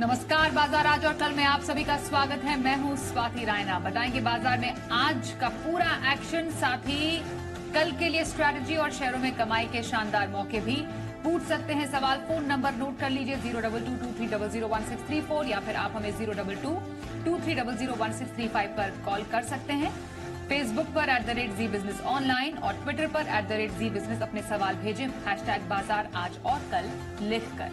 नमस्कार, बाजार आज और कल में आप सभी का स्वागत है। मैं हूं स्वाति रायना। बताएंगे बाजार में आज का पूरा एक्शन, साथ ही कल के लिए स्ट्रैटेजी और शेयरों में कमाई के शानदार मौके भी। पूछ सकते हैं सवाल, फोन नंबर नोट कर लीजिए 0222300164 या फिर आप हमें 0222300165 पर कॉल कर सकते हैं। फेसबुक पर @जी बिजनेस ऑनलाइन और ट्विटर पर @जी बिजनेस अपने सवाल भेजें #बाजार आज और कल लिखकर।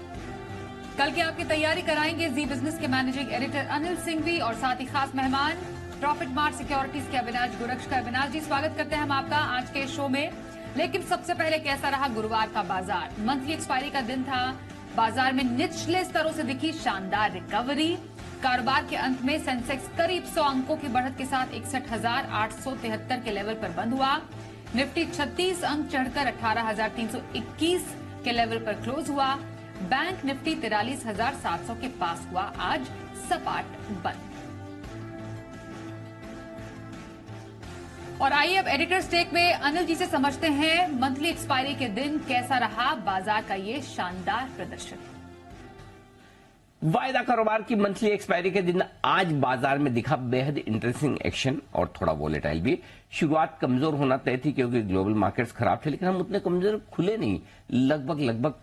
कल की आपकी तैयारी कराएंगे जी बिजनेस के मैनेजिंग एडिटर अनिल सिंघवी और साथ ही खास मेहमान प्रॉफिट मार्ट सिक्योरिटीज के अविनाश गुरक्ष का। अविनाश जी, स्वागत करते हैं हम आपका आज के शो में। लेकिन सबसे पहले कैसा रहा गुरुवार का बाजार? मंथली एक्सपायरी का दिन था। बाजार में निचले स्तरों से दिखी शानदार रिकवरी। कारोबार के अंत में सेंसेक्स करीब 100 अंकों की बढ़त के साथ 61,873 के लेवल पर बंद हुआ। निफ्टी 36 अंक चढ़कर 18,321 के लेवल पर क्लोज हुआ। बैंक निफ्टी 43,700 के पास हुआ आज सपाट बंद। और आइए अब एडिटर स्टेक में अनिल जी से समझते हैं मंथली एक्सपायरी के दिन कैसा रहा बाजार का ये शानदार प्रदर्शन। वायदा कारोबार की मंथली एक्सपायरी के दिन आज बाजार में दिखा बेहद इंटरेस्टिंग एक्शन और थोड़ा वोलेटाइल भी। शुरुआत कमजोर होना तय थी क्योंकि ग्लोबल मार्केट्स खराब थे, लेकिन हम उतने कमजोर खुले नहीं। लगभग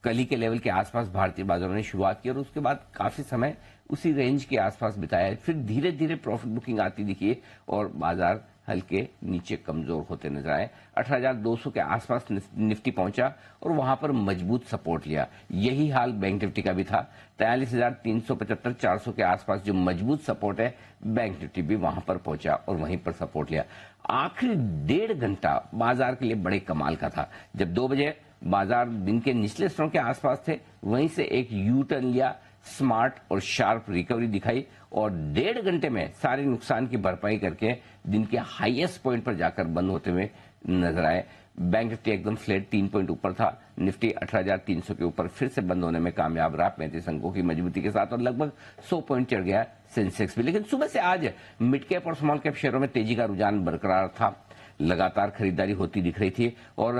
कल ही के लेवल के आसपास भारतीय बाजारों ने शुरुआत की और उसके बाद काफी समय उसी रेंज के आसपास बिताया। फिर धीरे धीरे प्रॉफिट बुकिंग आती दिखी और बाजार हल्के नीचे कमजोर होते नजर आए। 18,200 के आसपास निफ्टी पहुंचा और वहां पर मजबूत सपोर्ट लिया। यही हाल बैंक निफ्टी का भी था। 43,375 400 के आसपास जो मजबूत सपोर्ट है, बैंक निफ्टी भी वहां पर पहुंचा और वहीं पर सपोर्ट लिया। आखिरी 1.5 घंटा बाजार के लिए बड़े कमाल का था। जब 2 बजे बाजार दिन के निचले स्तरों के आसपास थे, वहीं से एक यू टर्न लिया, स्मार्ट और शार्प रिकवरी दिखाई और 1.5 घंटे में सारे नुकसान की भरपाई करके दिन के हाईएस्ट पॉइंट पर जाकर बंद होते हुए नजर आए। बैंक निफ्टी एकदम फ्लैट 3 पॉइंट ऊपर था। निफ्टी 18,300 के ऊपर फिर से बंद होने में कामयाब रहा 35 अंकों की मजबूती के साथ और लगभग 100 पॉइंट चढ़ गया सेंसेक्स भी। लेकिन सुबह से आज मिड कैप और स्मॉल कैप शेयरों में तेजी का रुझान बरकरार था। लगातार खरीदारी होती दिख रही थी और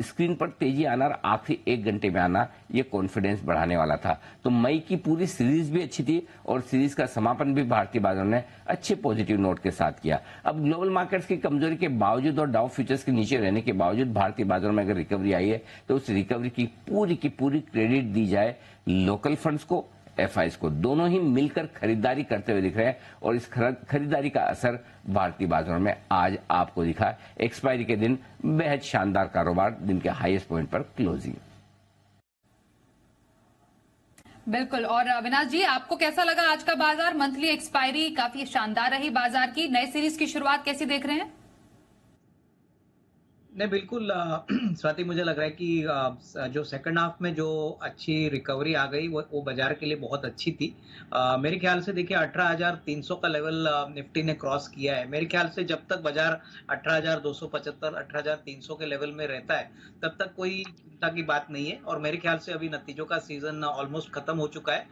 स्क्रीन पर तेजी आना और आखिरी 1 घंटे में आना ये कॉन्फिडेंस बढ़ाने वाला था। तो मई की पूरी सीरीज भी अच्छी थी और सीरीज का समापन भी भारतीय बाजारों ने अच्छे पॉजिटिव नोट के साथ किया। अब ग्लोबल मार्केट्स की कमजोरी के बावजूद और डाउ फ्यूचर्स के नीचे रहने के बावजूद भारतीय बाजारों में अगर रिकवरी आई है तो उस रिकवरी की पूरी क्रेडिट दी जाए लोकल फंड्स को, एफआईज को। दोनों ही मिलकर खरीदारी करते हुए दिख रहे हैं और इस खरीदारी का असर भारतीय बाजारों में आज आपको दिखा। एक्सपायरी के दिन बेहद शानदार कारोबार, दिन के हाईएस्ट पॉइंट पर क्लोजिंग। बिल्कुल। और अविनाश जी, आपको कैसा लगा आज का बाजार? मंथली एक्सपायरी काफी शानदार रही बाजार की। नए सीरीज की शुरुआत कैसी देख रहे हैं? नहीं, बिल्कुल स्वाति, मुझे लग रहा है कि जो सेकंड हाफ में जो अच्छी रिकवरी आ गई वो बाजार के लिए बहुत अच्छी थी। मेरे ख्याल से देखिए 18,300 का लेवल निफ्टी ने क्रॉस किया है। मेरे ख्याल से जब तक बाजार 18,275 18,300 के लेवल में रहता है तब तक कोई चिंता की बात नहीं है और मेरे ख्याल से अभी नतीजों का सीजन ऑलमोस्ट खत्म हो चुका है।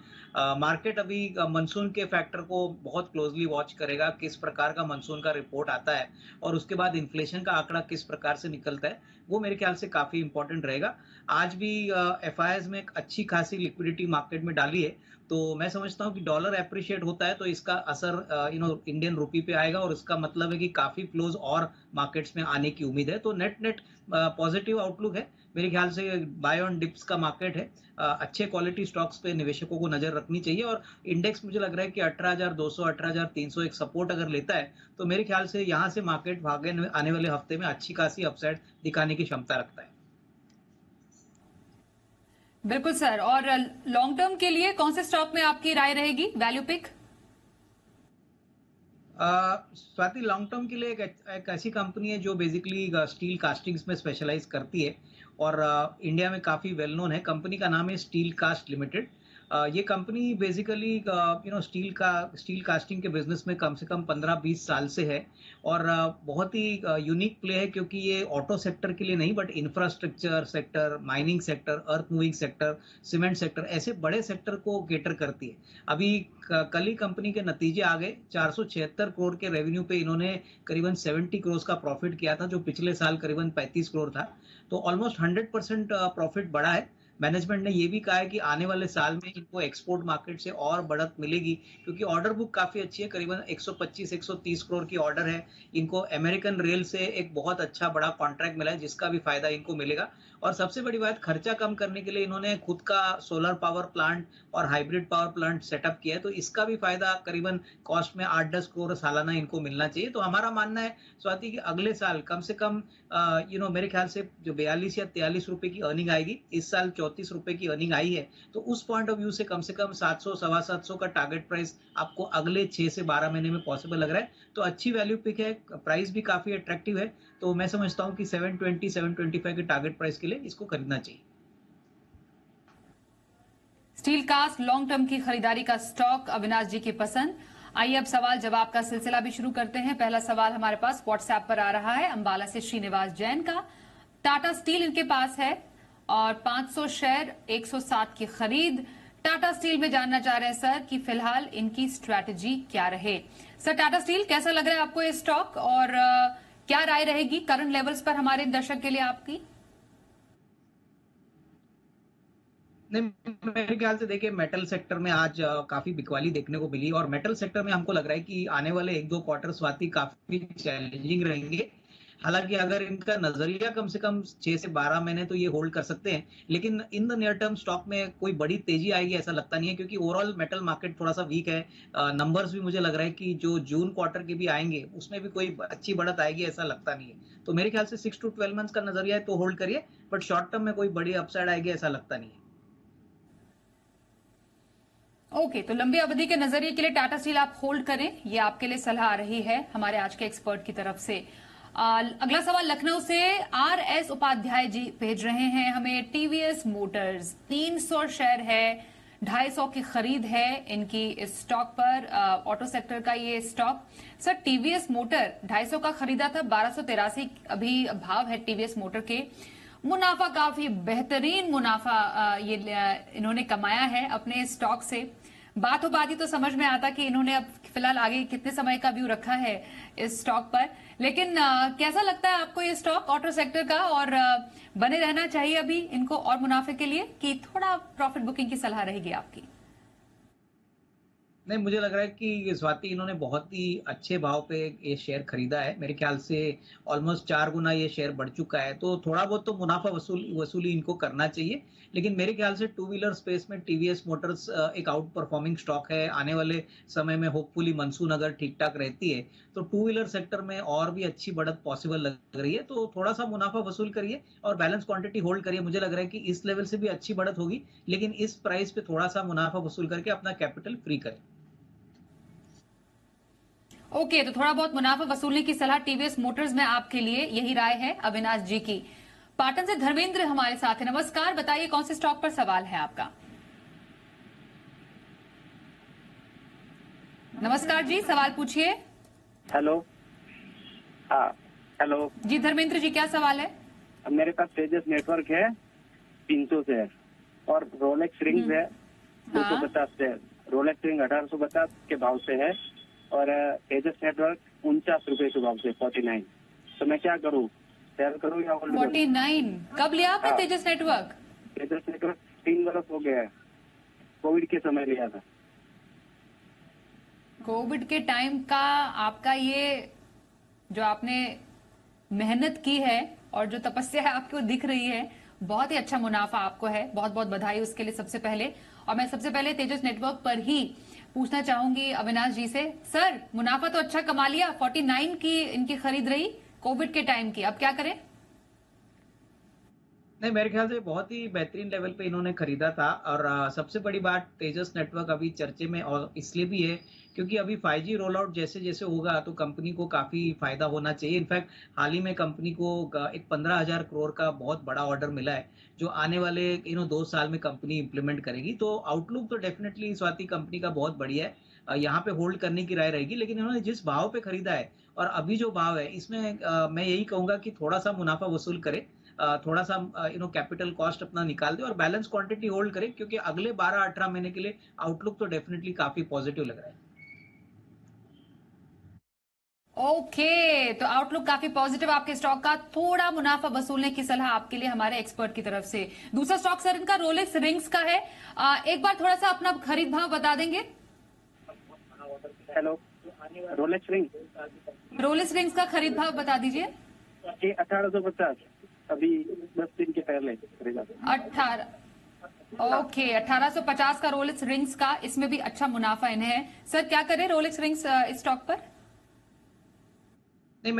मार्केट अभी मानसून के फैक्टर को बहुत क्लोजली वॉच करेगा, किस प्रकार का मानसून का रिपोर्ट आता है और उसके बाद इन्फ्लेशन का आंकड़ा किस प्रकार से निकलता है, वो मेरे ख्याल से काफी इंपॉर्टेंट रहेगा। आज भी एफआईआईज में एक अच्छी खासी लिक्विडिटी मार्केट में डाली है, तो मैं समझता हूं कि डॉलर एप्रिशिएट होता है तो इसका असर इंडियन रुपी पे आएगा और इसका मतलब है कि काफी फ्लोज और मार्केट्स में आने की उम्मीद है। तो नेट पॉजिटिव आउटलुक है। मेरे ख्याल से बाय ऑन डिप्स का मार्केट है। अच्छे क्वालिटी स्टॉक्स पे निवेशकों को नजर रखनी चाहिए और इंडेक्स मुझे लग रहा है कि 18,200 18,300 एक सपोर्ट अगर लेता है तो मेरे ख्याल से यहां से मार्केट भागे आने वाले हफ्ते में अच्छी खासी अपसाइड दिखाने की क्षमता रखता है। बिल्कुल सर। और लॉन्ग टर्म के लिए कौन से स्टॉक में आपकी राय रहेगी? Value pick? Swati, long term के लिए एक ऐसी कंपनी है जो बेसिकली स्टील कास्टिंग्स में स्पेशलाइज करती है और इंडिया में काफी वेल नोन है। कंपनी का नाम है स्टील कास्ट लिमिटेड। ये कंपनी बेसिकली स्टील कास्टिंग के बिजनेस में कम से कम 15-20 साल से है और बहुत ही यूनिक प्ले है क्योंकि ये ऑटो सेक्टर के लिए नहीं but infrastructure sector, mining sector, earth moving sector, cement sector, ऐसे बड़े सेक्टर को केटर करती है। अभी कल ही कंपनी के नतीजे आ गए। 476 करोड़ के रेवेन्यू पे इन्होंने करीबन 70 करोड़ का प्रॉफिट किया था जो पिछले साल करीबन 35 करोड़ था। तो ऑलमोस्ट 100% प्रॉफिट बढ़ा है। मैनेजमेंट ने ये भी कहा है कि आने वाले साल में इनको एक्सपोर्ट मार्केट से और बढ़त मिलेगी, क्योंकि ऑर्डर बुक काफी अच्छी है, करीबन 125-130 करोड़ की ऑर्डर है। इनको अमेरिकन रेल से एक बहुत अच्छा बड़ा कॉन्ट्रैक्ट मिला है, जिसका भी फायदा इनको मिलेगा। और सबसे बड़ी बात, खर्चा कम करने के लिए इन्होंने खुद का सोलर पावर प्लांट और हाइब्रिड पावर प्लांट सेटअप किया है, तो इसका भी फायदा करीबन कॉस्ट में 8-10 करोड़ सालाना इनको मिलना चाहिए। तो हमारा मानना है स्वाति कि अगले साल कम से कम मेरे ख्याल से जो 42 या 43 रुपए की अर्निंग आएगी, इस साल 34 रुपए की अर्निंग आई है, तो उस पॉइंट ऑफ व्यू से कम 700 सवा 700 का टारगेट प्राइस आपको अगले 6 से 12 महीने में पॉसिबल लग रहा है। तो अच्छी वैल्यू पिक है, प्राइस भी काफी अट्रैक्टिव है, तो मैं समझता हूँ कि 720 725 के टारगेट प्राइस के लिए इसको खरीदना चाहिए। स्टील कास्ट लॉन्ग टर्म की खरीदारी का स्टॉक अविनाश जी की पसंद। आइए अब सवाल जवाब का सिलसिला भी शुरू करते हैं। पहला सवाल हमारे पास व्हाट्सएप पर आ रहा है अंबाला से श्रीनिवास जैन का। टाटा स्टील इनके पास है और 500 शेयर 107 की खरीद। टाटा स्टील में जानना चाह रहे हैं सर कि फिलहाल इनकी स्ट्रैटेजी क्या रहे। सर, टाटा स्टील कैसा लग रहा है आपको ये स्टॉक, और क्या राय रहेगी करंट लेवल्स पर हमारे दर्शक के लिए आपकी? नहीं, मेरे ख्याल से देखिए, मेटल सेक्टर में आज काफी बिकवाली देखने को मिली, और मेटल सेक्टर में हमको लग रहा है कि आने वाले 1-2 क्वार्टर स्वाति काफी चैलेंजिंग रहेंगे। हालांकि अगर इनका नजरिया कम से कम 6 से 12 महीने तो ये होल्ड कर सकते हैं, लेकिन in the near term stock में कोई बड़ी तेजी आएगी ऐसा लगता नहीं है, क्योंकि ओवरऑल मेटल मार्केट थोड़ा सा वीक है। नंबर्स भी मुझे लग रहा है कि जो जून क्वार्टर के भी आएंगे उसमें भी कोई अच्छी बढ़त आएगी ऐसा लगता नहीं है। तो मेरे ख्याल से 6 to 12 मंथ्स का नजरिया है तो होल्ड करिए, बट शॉर्ट टर्म में कोई बड़ी अपसाइड आएगी ऐसा लगता नहीं है। ओके, तो लंबी अवधि के नजरिए के लिए टाटा स्टील आप होल्ड करें, ये आपके लिए सलाह आ रही है हमारे आज के एक्सपर्ट की तरफ से। अगला सवाल लखनऊ से RS उपाध्याय जी भेज रहे हैं हमें। टीवीएस मोटर्स 300 शेयर है, 250 की खरीद है इनकी इस स्टॉक पर, ऑटो सेक्टर का ये स्टॉक। सर, टीवीएस मोटर 250 का खरीदा था, 1283 अभी भाव है टीवीएस मोटर के। मुनाफा काफी बेहतरीन मुनाफा ये इन्होंने कमाया है अपने स्टॉक से। बातों बात ही तो समझ में आता कि इन्होंने अब फिलहाल आगे कितने समय का व्यू रखा है इस स्टॉक पर, लेकिन कैसा लगता है आपको ये स्टॉक ऑटो सेक्टर का, और बने रहना चाहिए अभी इनको और मुनाफे के लिए, कि थोड़ा प्रॉफिट बुकिंग की सलाह रहेगी आपकी? नहीं, मुझे लग रहा है कि स्वाति इन्होंने बहुत ही अच्छे भाव पे ये शेयर खरीदा है। मेरे ख्याल से ऑलमोस्ट 4 गुना ये शेयर बढ़ चुका है, तो थोड़ा बहुत तो मुनाफा वसूली इनको करना चाहिए। लेकिन मेरे ख्याल से टू व्हीलर स्पेस में टीवीएस मोटर्स एक आउट परफॉर्मिंग स्टॉक है। आने वाले समय में होपफुली मानसून अगर ठीक ठाक रहती है तो टू व्हीलर सेक्टर में और भी अच्छी बढ़त पॉसिबल लग रही है, तो थोड़ा सा मुनाफा वसूल करिए और बैलेंस क्वांटिटी होल्ड करिए। मुझे लग रहा है कि इस लेवल से भी अच्छी बढ़त होगी, लेकिन इस प्राइस पे थोड़ा सा मुनाफा वसूल करके अपना कैपिटल फ्री करें। ओके, तो थोड़ा बहुत मुनाफा वसूलने की सलाह टीवीएस मोटर्स में आपके लिए, यही राय है अविनाश जी की। पाटन से धर्मेंद्र हमारे साथ है। नमस्कार, बताइए कौन से स्टॉक पर सवाल है आपका? नमस्कार जी, सवाल पूछिए। हेलो। हाँ, हेलो जी धर्मेंद्र जी, क्या सवाल है? मेरे पास तेजस नेटवर्क है 300 शेयर, और रोलेक्स रिंग्स है 250 शेयर। रोलेक्स रिंग 1850 के भाव से है, और तेजस नेटवर्क 49 रुपए के भाव से 49। तो मैं क्या करूँ, शेयर करूँ या होल्ड करूँ? 49 कब लिया आपने? हाँ। तेजस नेटवर्क? तेजस नेटवर्क 3 बरस हो गया है, कोविड के समय लिया था। कोविड के टाइम का आपका ये जो आपने मेहनत की है और जो तपस्या है आपको दिख रही है, बहुत ही अच्छा मुनाफा आपको है, बहुत बहुत बधाई उसके लिए सबसे पहले। और मैं सबसे पहले तेजस नेटवर्क पर ही पूछना चाहूंगी अविनाश जी से, सर मुनाफा तो अच्छा कमा लिया, 49 की इनकी खरीद रही कोविड के टाइम की, अब क्या करें? नहीं, मेरे ख्याल से बहुत ही बेहतरीन लेवल पे इन्होंने खरीदा था। और सबसे बड़ी बात, तेजस नेटवर्क अभी चर्चे में और इसलिए भी है क्योंकि अभी 5G रोल आउट जैसे जैसे होगा तो कंपनी को काफी फायदा होना चाहिए। इनफैक्ट हाल ही में कंपनी को एक 15,000 करोड़ का बहुत बड़ा ऑर्डर मिला है, जो आने वाले 2 साल में कंपनी इंप्लीमेंट करेगी। तो आउटलुक तो डेफिनेटली स्वाति कंपनी का बहुत बढ़िया है, यहाँ पे होल्ड करने की राय रहेगी। लेकिन इन्होंने जिस भाव पे खरीदा है और अभी जो भाव है, इसमें मैं यही कहूंगा कि थोड़ा सा मुनाफा वसूल करे, थोड़ा सा कैपिटल कॉस्ट अपना निकाल दे और बैलेंस क्वांटिटी होल्ड करें, क्योंकि अगले 12-18 महीने के लिए आउटलुक तो डेफिनेटली काफी पॉजिटिव लग रहा है। ओके, तो आउटलुक काफी पॉजिटिव आपके स्टॉक का, थोड़ा मुनाफा वसूलने की सलाह आपके लिए हमारे एक्सपर्ट की तरफ से। दूसरा स्टॉक सर इनका रोलेक्स रिंग्स का है। एक बार थोड़ा सा अपना खरीद भाव बता देंगे। Hello, Rolex ring Rolex rings का खरीद भाव बता दीजिए। ये 1850 अभी 10 दिन के पहले खरीदा। 18 1850 का रोलेक्स रिंग्स का, इसमें भी अच्छा मुनाफा इन्हें है। सर क्या करें रोलेक्स रिंग्स स्टॉक पर? नहीं,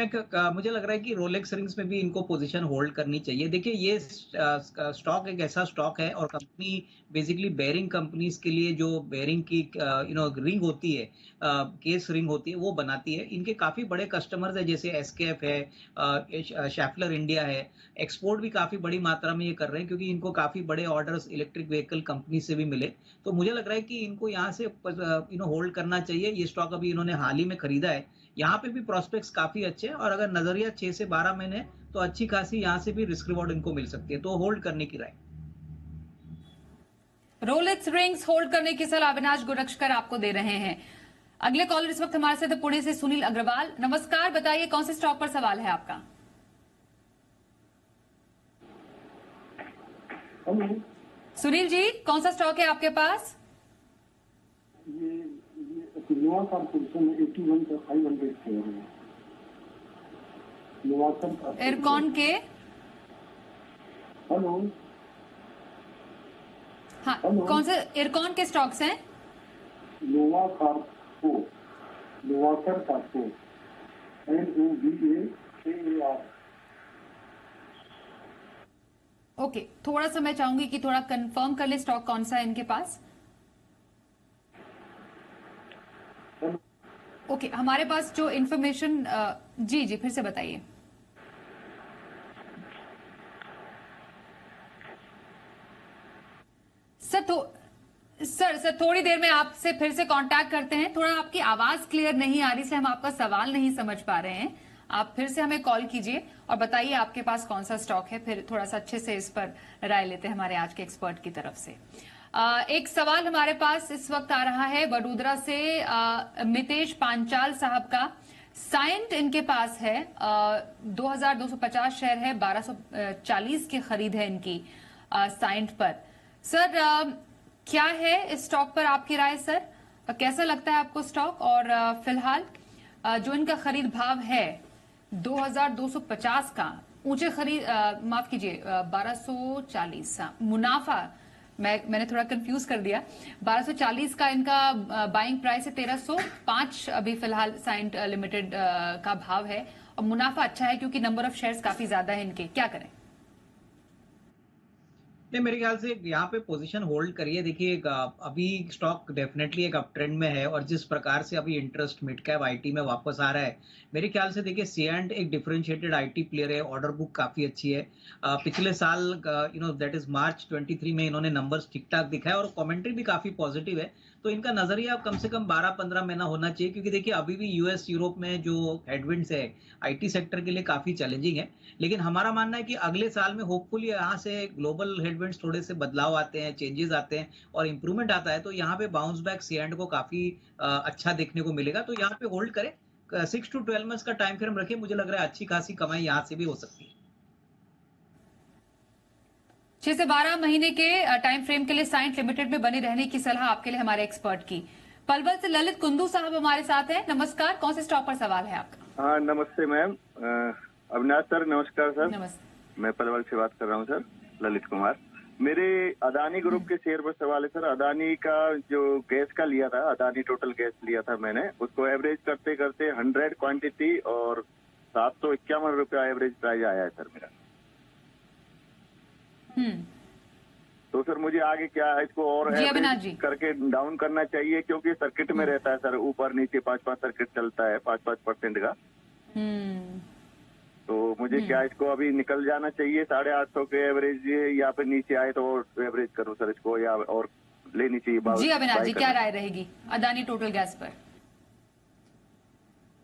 मुझे लग रहा है कि रोलेक्स रिंग्स में भी इनको पोजीशन होल्ड करनी चाहिए। देखिए, ये स्टॉक एक ऐसा स्टॉक है और कंपनी बेसिकली बेयरिंग कंपनीज के लिए जो बेयरिंग की रिंग होती है, केस रिंग होती है, वो बनाती है। इनके काफी बड़े कस्टमर्स है, जैसे एसकेएफ है, शैफलर इंडिया है। एक्सपोर्ट भी काफी बड़ी मात्रा में ये कर रहे हैं क्योंकि इनको काफी बड़े ऑर्डर्स इलेक्ट्रिक व्हीकल कंपनी से भी मिले। तो मुझे लग रहा है कि इनको यहाँ से होल्ड करना चाहिए। ये स्टॉक अभी इन्होंने हाल ही में खरीदा है। यहाँ पे भी प्रोस्पेक्ट्स काफी अच्छे हैं और अगर नजरिया 6 से 12 महीने तो अच्छी खासी यहाँ से भी रिस्क रिवॉर्ड इनको मिल सकती है, तो होल्ड करने की राय। रोलेक्स रिंग्स होल्ड करने की सलाह अविनाश गोरक्षकर आपको दे रहे हैं। अगले कॉलर इस वक्त हमारे साथ पुणे से सुनील अग्रवाल। नमस्कार, बताइए कौन से स्टॉक पर सवाल है आपका? सुनील जी, कौन सा स्टॉक है आपके पास? नोवा कॉर्पोरेशन 81 का 500 शेयर है। एरकॉन के? हेलो, हाँ, कौन से एरकॉन के स्टॉक्स हैं? नोवा कॉर्पो, नोवाकर कॉर्पो, NOVACAR। ओके, थोड़ा सा मैं चाहूंगी कि थोड़ा कंफर्म कर ले स्टॉक कौन सा है इनके पास। ओके, हमारे पास जो इंफॉर्मेशन जी फिर से बताइए। सर थोड़ी देर में आपसे फिर से कांटेक्ट करते हैं। थोड़ा आपकी आवाज क्लियर नहीं आ रही, इसलिए हम आपका सवाल नहीं समझ पा रहे हैं। आप फिर से हमें कॉल कीजिए और बताइए आपके पास कौन सा स्टॉक है, फिर थोड़ा सा अच्छे से इस पर राय लेते हैं हमारे आज के एक्सपर्ट की तरफ से। एक सवाल हमारे पास इस वक्त आ रहा है वडोदरा से मितेश पांचाल साहब का। साइंट इनके पास है, 2250 शेयर है, 1240 की खरीद है इनकी साइंट पर। सर क्या है इस स्टॉक पर आपकी राय सर? कैसा लगता है आपको स्टॉक? और फिलहाल जो इनका खरीद भाव है 2250 का, ऊंचे खरीद माफ कीजिए 1240, मुनाफा मैंने थोड़ा कंफ्यूज कर दिया। 1240 का इनका बाइंग प्राइस है, 1305 अभी फिलहाल साइंट लिमिटेड का भाव है और मुनाफा अच्छा है क्योंकि नंबर ऑफ शेयर्स काफी ज्यादा है इनके। क्या करें? नहीं, मेरे ख्याल से यहाँ पे पोजीशन होल्ड करिए। देखिए, अभी स्टॉक डेफिनेटली एक अप ट्रेंड में है और जिस प्रकार से अभी इंटरेस्ट मिड कैप आईटी में वापस आ रहा है, मेरे ख्याल से देखिए सीएंट एक डिफरेंशिएटेड आईटी प्लेयर है। ऑर्डर बुक काफी अच्छी है। पिछले साल दैट इज मार्च 23 में इन्होंने नंबर्स ठीक ठाक दिखाए और कमेंट्री भी काफी पॉजिटिव है। तो इनका नजरिया कम से कम 12-15 महीना होना चाहिए क्योंकि देखिए अभी भी यूएस यूरोप में जो हेडविंड्स है आईटी सेक्टर के लिए काफी चैलेंजिंग है। लेकिन हमारा मानना है कि अगले साल में होपफुली यहाँ से ग्लोबल हेडविंड्स थोड़े से बदलाव आते हैं, चेंजेस आते हैं और इंप्रूवमेंट आता है, तो यहाँ पे बाउंस बैक सीएंड को काफी अच्छा देखने को मिलेगा। तो यहाँ पे होल्ड करें, 6 to 12 मंथ्स का टाइम फ्रेम रखें। मुझे लग रहा है अच्छी खासी कमाई यहाँ से भी हो सकती है। 6 से 12 महीने के टाइम फ्रेम के लिए साइंट लिमिटेड में बने रहने की सलाह आपके लिए हमारे एक्सपर्ट की। पलवल से ललित कुंदू साहब हमारे साथ हैं। नमस्कार, कौन से स्टॉक पर सवाल है आपका? हाँ, नमस्ते मैम। अविनाश सर, नमस्कार सर। नमस्ते। मैं पलवल से बात कर रहा हूँ सर, ललित कुमार। मेरे अदानी ग्रुप के शेयर पर सवाल है सर। अदानी का जो गैस का लिया था, अदानी टोटल गैस लिया था मैंने, उसको एवरेज करते करते 100 क्वांटिटी और 751 रुपया एवरेज प्राइस आया है सर मेरा। तो सर मुझे आगे क्या है, इसको और एवरेज करके डाउन करना चाहिए क्योंकि सर्किट में रहता है सर, ऊपर नीचे 5-5 सर्किट चलता है, 5-5% का। तो मुझे क्या इसको अभी निकल जाना चाहिए 850 के एवरेज, या फिर नीचे आए तो एवरेज करूं सर इसको, या और लेनी चाहिए? जी अविनाश जी, क्या राय रहेगी अदानी टोटल गैस पर?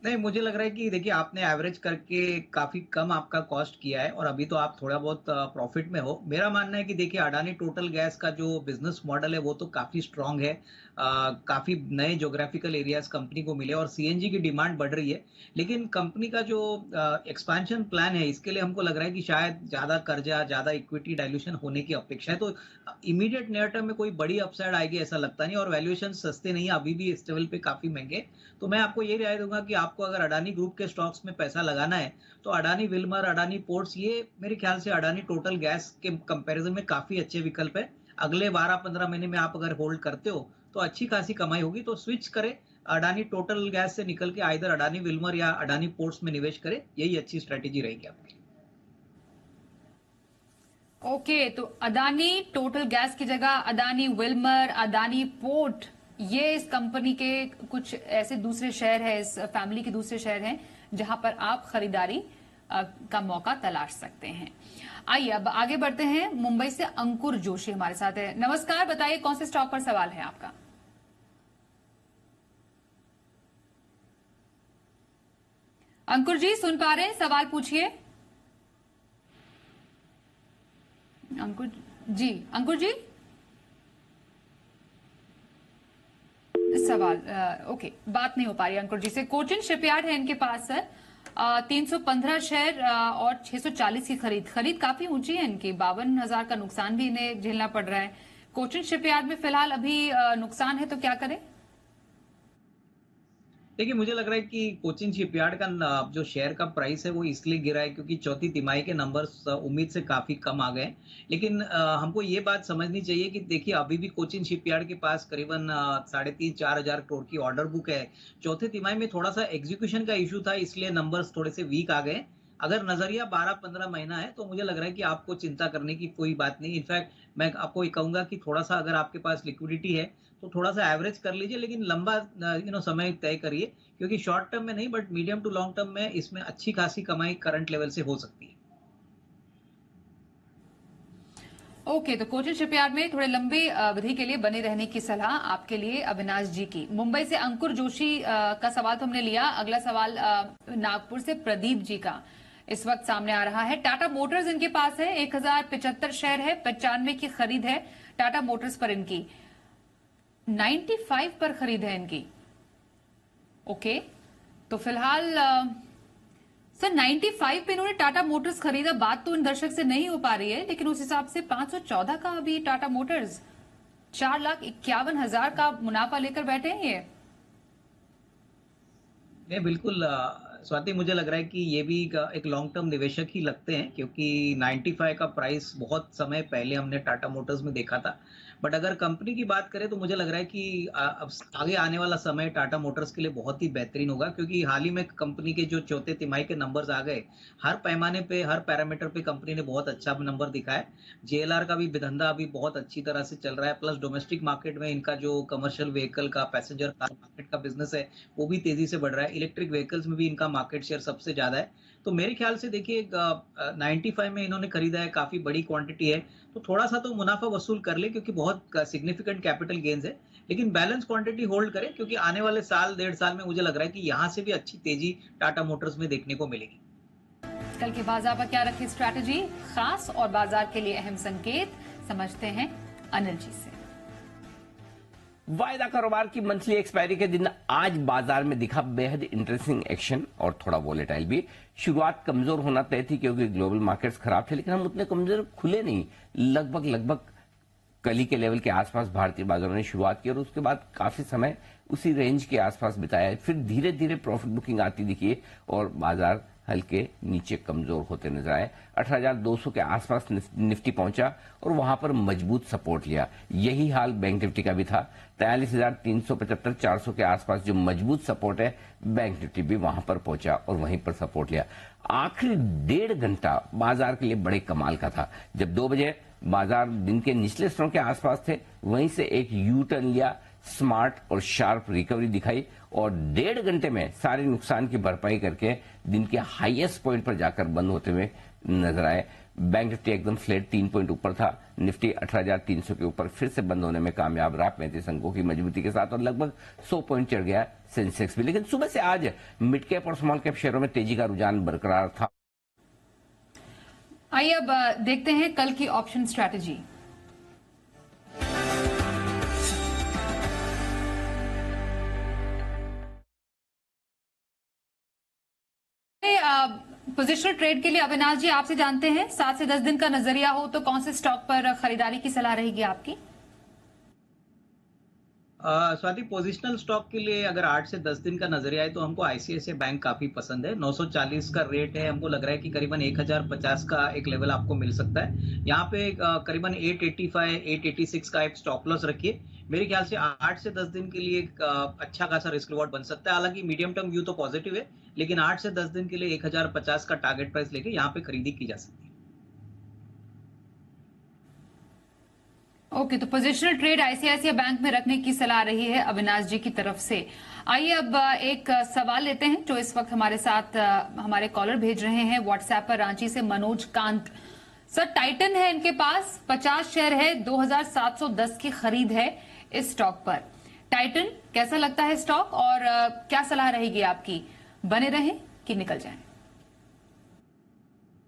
नहीं, मुझे लग रहा है कि देखिए आपने एवरेज करके काफी कम आपका कॉस्ट किया है और अभी तो आप थोड़ा बहुत प्रॉफिट में हो। मेरा मानना है कि देखिए अडानी टोटल गैस का जो बिजनेस मॉडल है वो तो काफी स्ट्रांग है। काफी नए ज्योग्राफिकल एरियाज कंपनी को मिले और सीएनजी की डिमांड बढ़ रही है। लेकिन कंपनी का जो एक्सपेंशन प्लान है इसके लिए हमको लग रहा है कि शायद ज्यादा कर्जा, ज्यादा इक्विटी डाइल्यूशन होने की अपेक्षा है। तो इमीडिएट नियर टर्म में कोई बड़ी अपसाइड आएगी ऐसा लगता नहीं और वैल्यूएशन सस्ते नहीं है, अभी भी इस लेवल पे काफी महंगे। तो मैं आपको ये राय दूंगा कि आपको अगर अडानी ग्रुप के स्टॉक्स में पैसा लगाना है तो अडानी विल्मर, अडानी पोर्ट्स, ये मेरे ख्याल से अडानी टोटल गैस के कंपैरिजन में काफी अच्छे विकल्प है। अगले 12-15 महीने में आप अगर होल्ड करते हो तो अच्छी खासी कमाई होगी। तो स्विच करें, अडानी टोटल गैस से निकल के आइदर अडानी विल्मर या अडानी पोर्ट्स में निवेश करें, यही अच्छी स्ट्रेटेजी रहेगी आपकी। ओके, तो अदानी टोटल गैस की जगह अदानी विल्मर, अदानी पोर्ट, ये इस कंपनी के कुछ ऐसे दूसरे शेयर है, इस फैमिली के दूसरे शेयर हैं जहां पर आप खरीदारी का मौका तलाश सकते हैं। आइए अब आगे बढ़ते हैं। मुंबई से अंकुर जोशी हमारे साथ है। नमस्कार, बताइए कौन से स्टॉक पर सवाल है आपका? अंकुर जी सुन पा रहे हैं? सवाल पूछिए। अंकुर जी सवाल ओके, बात नहीं हो पा रही अंकुर जी से। कोचिन शिपयार्ड है इनके पास सर, 315 शेयर और 640 की खरीद काफी ऊंची है इनकी। 52,000 का नुकसान भी इन्हें झेलना पड़ रहा है। कोचिन शिपयार्ड में फिलहाल अभी नुकसान है, तो क्या करें? देखिए मुझे लग रहा है कि कोचिन शिपयार्ड का जो शेयर का प्राइस है वो इसलिए गिरा है क्योंकि चौथी तिमाही के नंबर्स उम्मीद से काफी कम आ गए। लेकिन हमको ये बात समझनी चाहिए कि देखिए अभी भी कोचिन शिपयार्ड के पास करीबन 3,500-4 हजार करोड़ की ऑर्डर बुक है। चौथे तिमाही में थोड़ा सा एग्जीक्यूशन का इशू था, इसलिए नंबर्स थोड़े से वीक आ गए। अगर नजरिया 12-15 महीना है तो मुझे लग रहा है कि आपको चिंता करने की कोई बात नहीं। इनफैक्ट मैं आपको ये कहूंगा कि थोड़ा सा अगर आपके पास लिक्विडिटी है तो थोड़ा सा एवरेज कर लीजिए, लेकिन लंबा समय तय करिए क्योंकि शॉर्ट टर्म में नहीं but medium to long term में इसमें अच्छी खासी कमाई करंट लेवल से हो सकती है। ओके, तो कोचिन शिपयार्ड में थोड़े लंबे अवधि के लिए बने रहने की सलाह आपके लिए अविनाश जी की। मुंबई से अंकुर जोशी का सवाल तो हमने लिया। अगला सवाल नागपुर से प्रदीप जी का इस वक्त सामने आ रहा है। टाटा मोटर्स इनके पास है, 1075 शेयर है, 95 की खरीद है टाटा मोटर्स पर इनकी, 95 पर खरीद है इनकी। ओके, तो फिलहाल सर 95 पे इन्होंने टाटा मोटर्स खरीदा। बात तो इन दर्शक से नहीं हो पा रही है, लेकिन उस हिसाब से 514 का अभी टाटा मोटर्स 4,51,000 का मुनाफा लेकर बैठे हैं ये। नहीं बिल्कुल स्वाति, मुझे लग रहा है कि ये भी एक लॉन्ग टर्म निवेशक ही लगते हैं क्योंकि 95 का प्राइस बहुत समय पहले हमने टाटा मोटर्स में देखा था। बट अगर कंपनी की बात करें तो मुझे लग रहा है कि अब आगे आने वाला समय टाटा मोटर्स के लिए बहुत ही बेहतरीन होगा क्योंकि हाल ही में कंपनी के जो चौथे तिमाही के नंबर्स आ गए, हर पैमाने पे, हर पैरामीटर पे कंपनी ने बहुत अच्छा नंबर दिखा है। जेएलआर का भी धंधा अभी बहुत अच्छी तरह से चल रहा है, प्लस डोमेस्टिक मार्केट में इनका जो कमर्शियल व्हीकल का, पैसेंजर कार मार्केट का बिजनेस है वो भी तेजी से बढ़ रहा है। इलेक्ट्रिक व्हीकल्स में भी इनका मार्केट शेयर सबसे ज्यादा है। तो मेरे ख्याल से देखिए 95 में इन्होंने खरीदा है, काफी बड़ी क्वांटिटी है, तो थोड़ा सा तो मुनाफा वसूल कर ले क्योंकि बहुत सिग्निफिकेंट कैपिटल गेन्स है। लेकिन बैलेंस क्वांटिटी होल्ड करें क्योंकि आने वाले साल 1.5 साल में मुझे लग रहा है कि यहां से भी अच्छी तेजी टाटा मोटर्स में देखने को मिलेगी। कल के बाजार पर क्या रखी स्ट्रैटेजी, खास और बाजार के लिए अहम संकेत, समझते हैं अनिल जी से। वायदा कारोबार की मंथली एक्सपायरी के दिन आज बाजार में दिखा बेहद इंटरेस्टिंग एक्शन और थोड़ा वोलेटाइल भी। शुरुआत कमजोर होना तय थी क्योंकि ग्लोबल मार्केट्स खराब थे, लेकिन हम उतने कमजोर खुले नहीं। लगभग कली के लेवल के आसपास भारतीय बाजारों ने शुरुआत की और उसके बाद काफी समय उसी रेंज के आसपास बिताया। फिर धीरे धीरे प्रॉफिट बुकिंग आती दिखी और बाजार हल्के नीचे कमजोर होते नजर आए। 18,200 के आसपास निफ्टी पहुंचा और वहां पर मजबूत सपोर्ट लिया। यही हाल बैंक निफ्टी का भी था। 43,375-400 के आसपास जो मजबूत सपोर्ट है, बैंक निफ्टी भी वहां पर पहुंचा और वहीं पर सपोर्ट लिया। आखिरी 1.5 घंटा बाजार के लिए बड़े कमाल का था। जब 2 बजे बाजार दिन के निचले स्तरों के आसपास थे, वहीं से एक यू टर्न लिया, स्मार्ट और शार्प रिकवरी दिखाई और 1.5 घंटे में सारे नुकसान की भरपाई करके दिन के हाईएस्ट पॉइंट पर जाकर बंद होते हुए नजर आए। बैंक निफ्टी एकदम फ्लैट 3 पॉइंट ऊपर था। निफ्टी 18,300 के ऊपर फिर से बंद होने में कामयाब रहा 35 अंकों की मजबूती के साथ और लगभग 100 पॉइंट चढ़ गया सेंसेक्स भी। लेकिन सुबह से आज मिड कैप और स्मॉल कैप शेयरों में तेजी का रुझान बरकरार था। आइए अब देखते हैं कल की ऑप्शन स्ट्रैटेजी। पोजिशनल ट्रेड के लिए अविनाश जी आपसे जानते हैं 7 से 10 दिन का नजरिया हो तो कौन से स्टॉक पर खरीदारी की सलाह रहेगी आपकी? स्वाति, पोजिशनल स्टॉक के लिए अगर 8 से 10 दिन का नजरिया है तो हमको आईसीआईसीआई बैंक काफी पसंद है। 940 का रेट है, हमको लग रहा है कि करीबन 1050 का एक लेवल आपको मिल सकता है। यहाँ पे करीबन 885, 886 का एक स्टॉप लॉस रखिए। मेरे ख्याल से 8 से 10 दिन के लिए एक अच्छा खासा रिस्क रिवॉर्ड बन सकता है। हालांकि मीडियम टर्म व्यू तो पॉजिटिव है, लेकिन 8 से 10 दिन के लिए 1050 का टारगेट प्राइस लेके यहाँ पे खरीदी की जा सकती है। ओके, तो पोजिशनल ट्रेड आईसीआईसीआई बैंक में रखने की सलाह रही है अविनाश जी की तरफ से। आइए अब एक सवाल लेते हैं जो इस वक्त हमारे साथ हमारे कॉलर भेज रहे हैं व्हाट्सएप पर। रांची से मनोज कांत सर, टाइटन है इनके पास, 50 शेयर है, 2710 की खरीद है इस स्टॉक पर। टाइटन कैसा लगता है स्टॉक और क्या सलाह रहेगी आपकी, बने रहें कि निकल जाएं?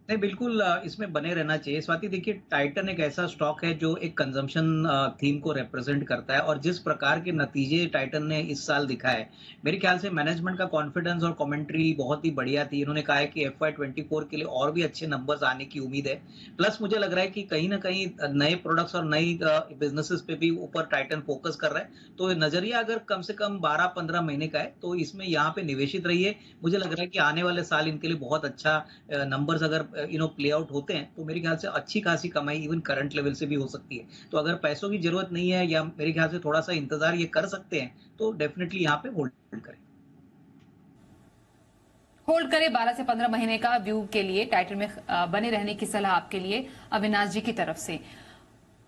नहीं, बिल्कुल इसमें बने रहना चाहिए। स्वाति देखिए, टाइटन एक ऐसा स्टॉक है जो एक कंजम्पशन थीम को रिप्रेजेंट करता है और जिस प्रकार के नतीजे टाइटन ने इस साल दिखाए, मेरे ख्याल से मैनेजमेंट का कॉन्फिडेंस और कमेंट्री बहुत ही बढ़िया थी। इन्होंने कहा है कि FY24 के लिए और भी अच्छे नंबर्स आने की उम्मीद है। प्लस मुझे लग रहा है कि कहीं ना कहीं नए प्रोडक्ट्स और नई बिजनेसेस पे भी ऊपर टाइटन फोकस कर रहा है। तो नजरिया अगर कम से कम 12-15 महीने का है तो इसमें यहाँ पे निवेशित रहिए। मुझे लग रहा है कि आने वाले साल इनके लिए बहुत अच्छा नंबर्स अगर प्ले आउट होते हैं तो मेरे ख्याल से अच्छी खासी कमाई इवन करंट लेवल से भी हो सकती है। तो अगर पैसों की जरूरत नहीं है या मेरे ख्याल से थोड़ा सा इंतजार ये कर सकते हैं तो डेफिनेटली यहाँ पे होल्ड करें। होल्ड करें 12 से 15 महीने का व्यू के लिए टाइटन में बने रहने की सलाह आपके लिए अविनाश जी की तरफ से।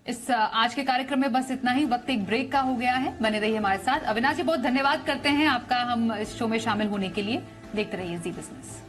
इस आज के कार्यक्रम में बस इतना ही। वक्त एक ब्रेक का हो गया है, बने रहिए हमारे साथ। अविनाश जी बहुत धन्यवाद करते हैं आपका हम इस शो में शामिल होने के लिए। देखते रहिए जी बिजनेस।